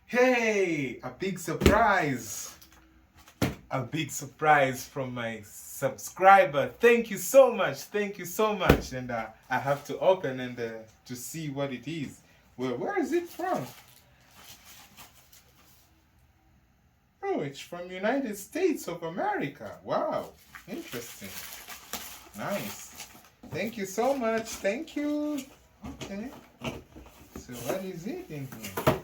Hey, a big surprise. A big surprise from my subscriber. Thank you so much. Thank you so much. And I have to open and to see what it is. Well, where is it from? Oh, it's from United States of America. Wow. Interesting. Nice. Thank you so much. Thank you. Okay. So what is it in here?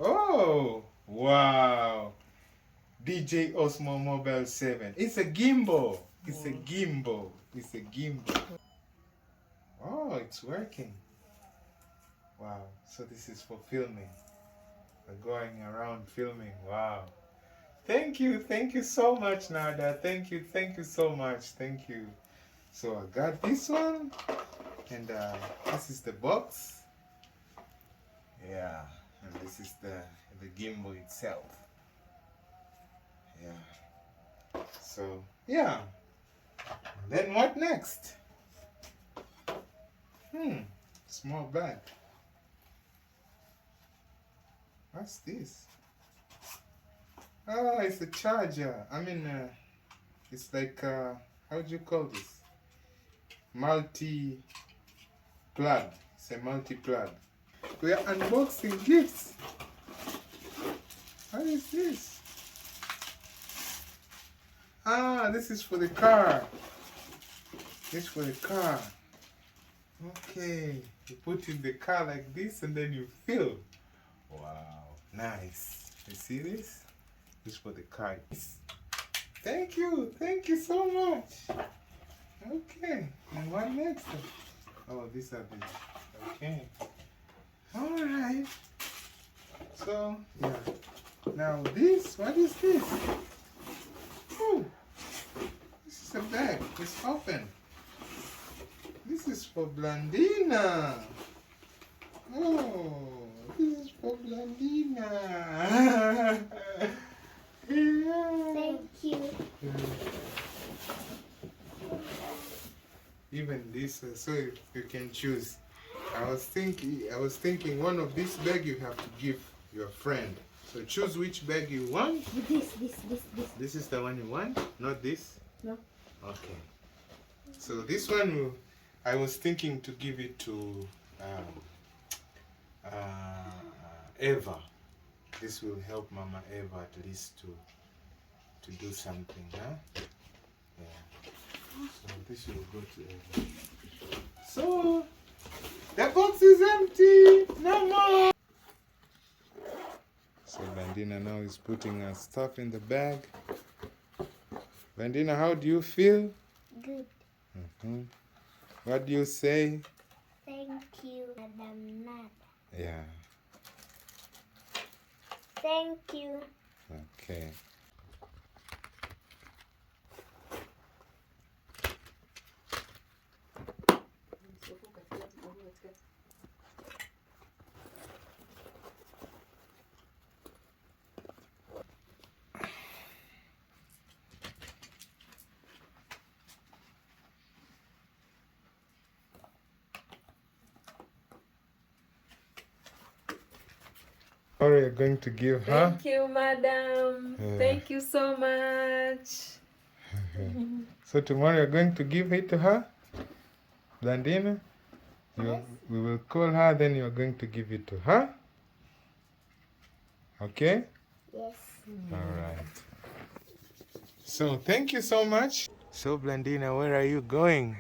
Oh, wow. DJ Osmo Mobile 7. It's a gimbal. It's a gimbal. It's a gimbal. Oh, it's working. Wow. So this is for filming. We're going around filming. Wow. Thank you. Thank you so much, Nada. Thank you. Thank you so much. Thank you. So I got this one. And this is the box. Yeah. And this is the gimbal itself. Yeah. So, yeah. Then what next? Small bag. What's this? Oh, it's a charger. I mean, it's like, how do you call this? Multi-plug. It's a multi-plug. We are unboxing gifts. What is this? Ah, this is for the car. This is for the car. Okay. You put in the car like this and then you fill. Wow. Nice. You see this? This is for the car. Thank you. Thank you so much. Okay. And what next? Oh, these are the... Okay. Alright. So, yeah. Now this, what is this? Oh, this is a bag. It's open. This is for Blandina. Oh, this is for Blandina. Thank you. Even this, so you can choose. I was thinking one of this bag you have to give your friend. So choose which bag you want. This. This is the one you want, not this? No. Okay. So this one, I was thinking to give it to Eva. This will help Mama Eva at least to do something, huh? Yeah. So this will go to Eva. So the box is empty. No more. So Bandina now is putting her stuff in the bag. Bandina, how do you feel? Good. What do you say? Thank you, Madam Nat. Yeah. Thank you. Okay. What are you going to give her? Thank you, madam. Thank you so much. So tomorrow you're going to give it to her? Blandina? Yes. We will call her, then you're going to give it to her? Okay? Yes. Alright. So thank you so much. So Blandina, where are you going?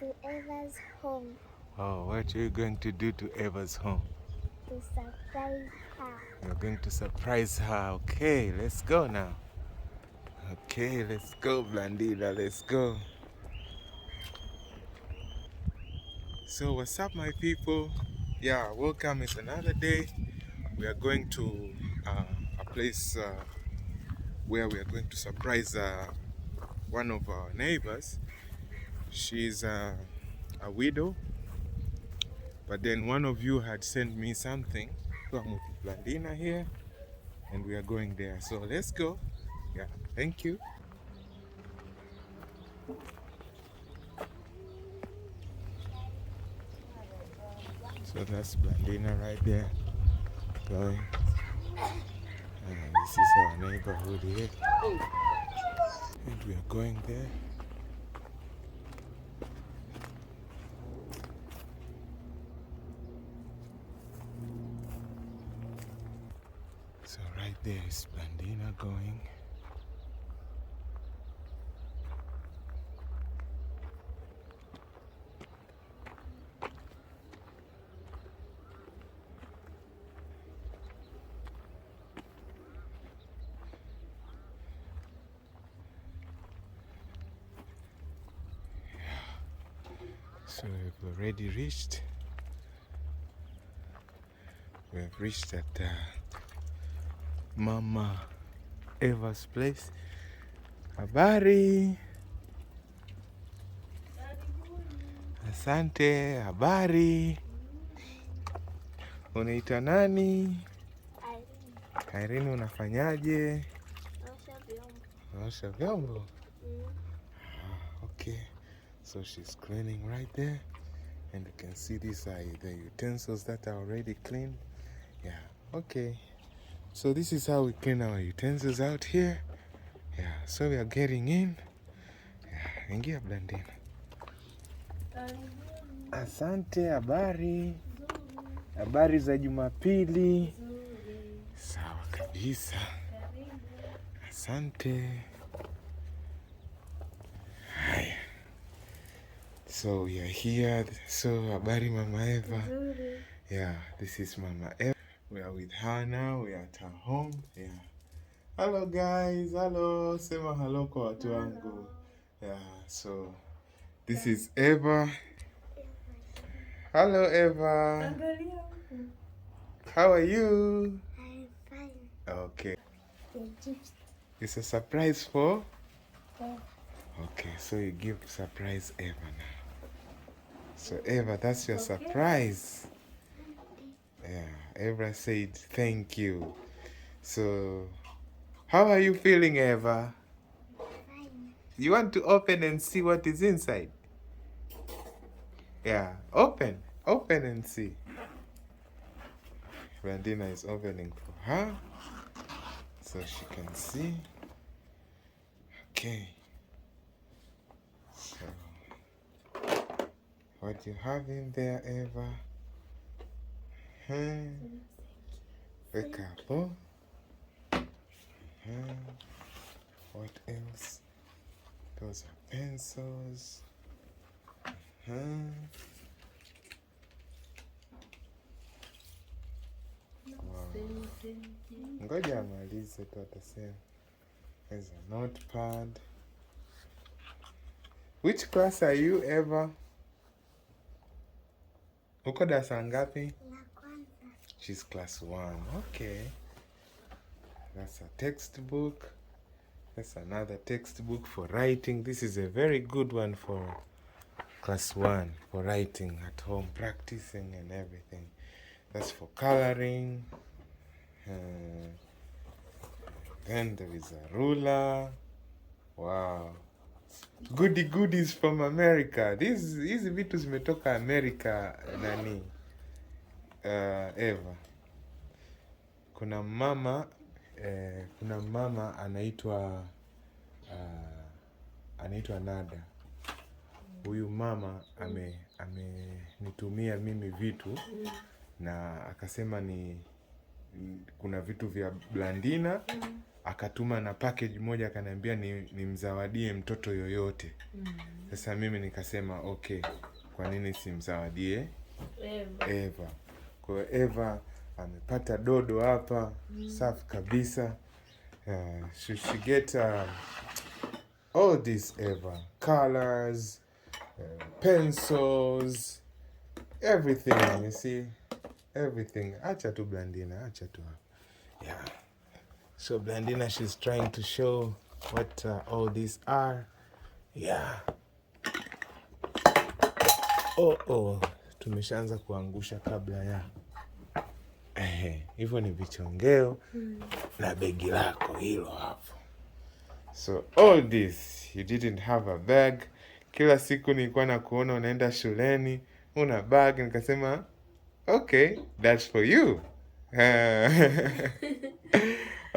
To Eva's home Oh, what are you going to do to Eva's home? to surprise her. You're going to surprise her. Okay, let's go now. Okay, let's go, Blandina. Let's go. So what's up, my people? Yeah, welcome. It's another day. We are going to a place where we are going to surprise one of our neighbors. She's a widow, but then one of you had sent me something. So I'm with Blandina here, and we are going there. So let's go. Yeah, thank you. So that's Blandina right there going. This is our neighborhood here. And we are going there. So right there is Blandina going. So we've already reached. We've reached at Mama Eva's place. Habari. Asante, habari. Unaitwa nani? Irene, unafanyaje? Naosha vyombo. Okay. So she's cleaning right there. And you can see these are the utensils that are already cleaned. Yeah, okay. So this is how we clean our utensils out here. Yeah, so we are getting in. Yeah, ingia Blandina. Asante, habari. Habari za Jumapili. Sawa kabisa. Asante. Haya. So we are here. So habari Mama Eva. Yeah, this is Mama Eva. We are with her now. We are at her home. Yeah. Hello guys. Hello. Sema hello kwa watu wangu. Yeah, so this is Eva. Hello Eva. How are you? I'm fine. Okay. It's a surprise for? Yeah. Okay, so you give surprise Eva now. So Eva, that's your surprise. Yeah, Eva said thank you. So how are you feeling, Eva? Fine. You want to open and see what is inside? Yeah, open and see. Blandina is opening for her so she can see. Okay. So what you have in there, Eva? Wake up, oh? What else? Those are pencils. Wow. Ngoja amalize tu atasema. There's a notepad. Which class are you, Eva? Uko darasa ngapi? She's class 1. Okay. That's a textbook. That's another textbook for writing. This is a very good one for class 1, for writing at home, practicing and everything. That's for coloring. Then there is a ruler. Wow. Goodies from America. Hizi vitu zimetoka America nani? Eva. Kuna mama anaitwa Nada. Huyu mama amenitumia mimi vitu na akasema kuna vitu vya Blandina, akatuma na package moja akaniambia nimzawadie mtoto yoyote. Sasa mimi nikasema okay, kwa nini simzawadie Eva? Kwa Eva amepata dodo hapa, safi kabisa. She get all this Eva, colors, pencils, everything, you see, everything. Acha tu Blandina, acha tu. Yeah. So Blandina, she's trying to show what all these are. Yeah. Oh, tumeshaanza kuangusha kabla ya. Hivyo ni vichongeo na begi lako hilo hapo. So all this, you didn't have a bag. Kila siku nilikuwa na kuona unaenda shuleni, una bag, nikasema okay, that's for you.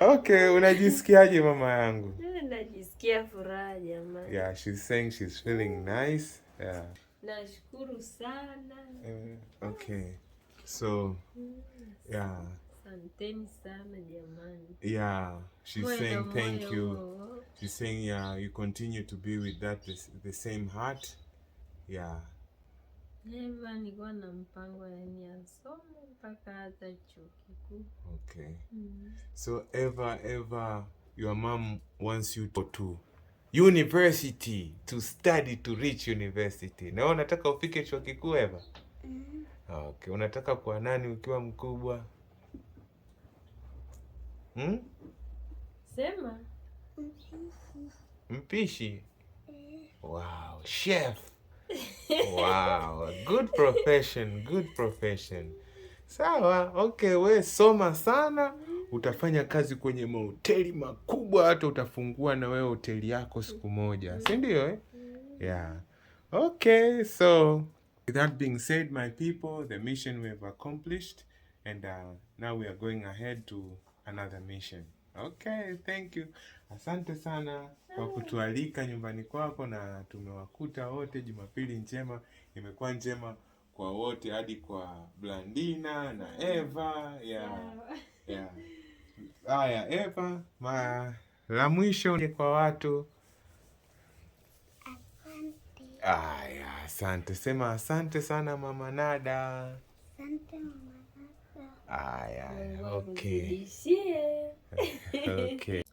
Okay, unajisikiaje mama yangu? Najisikia furaha jamani. Yeah, she's saying she's feeling nice. Yeah. Nashukuru sana. Okay. So, yeah. Asanteni sana jamani. Yeah, she's saying thank you. She's saying yeah, you continue to be with the same heart. Yeah. Eva nilikuwa na mpango yani asome mpaka hata chuo kikuu. Okay. So Eva, your mom wants you to university, to study, to reach university. Na unataka ufike chuo kikuu Eva? Okay, unataka kuwa nani ukiwa mkubwa? Sema. Mpishi. Wow, chef. Wow, good profession, good profession. Sawa, okay, we soma sana, utafanya kazi kwenye mahoteli makubwa, hata utafungua na wewe hoteli yako siku moja, si ndio eh? Yeah. Okay, so with that being said, my people, the mission we have accomplished, and now we are going ahead to another mission. Okay, thank you. Asante sana kwa kutualika nyumbani kwako, na tumewakuta wote. Jumapili njema imekuwa njema kwa wote, hadi kwa Blandina na Eva. Yeah. Haya, Eva, la mwisho ni kwa watu. Asante. Haya, asante. Sema asante sana Mama Nada. Asante mama Nada. Haya, okay. Okay.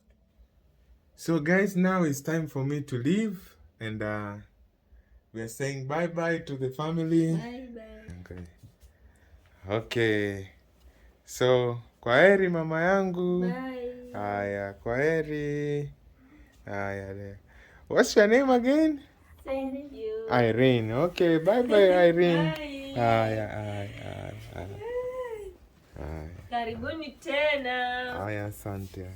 So guys, now it's time for me to leave, and we are saying bye-bye to the family. Bye-bye. Okay. So, kwaheri mama yangu. Bye. Haya, kwaheri. Haya. What's your name again? Thank you. Irene. Okay, bye-bye Irene. Bye. Haya. Karibuni tena. Haya, asante.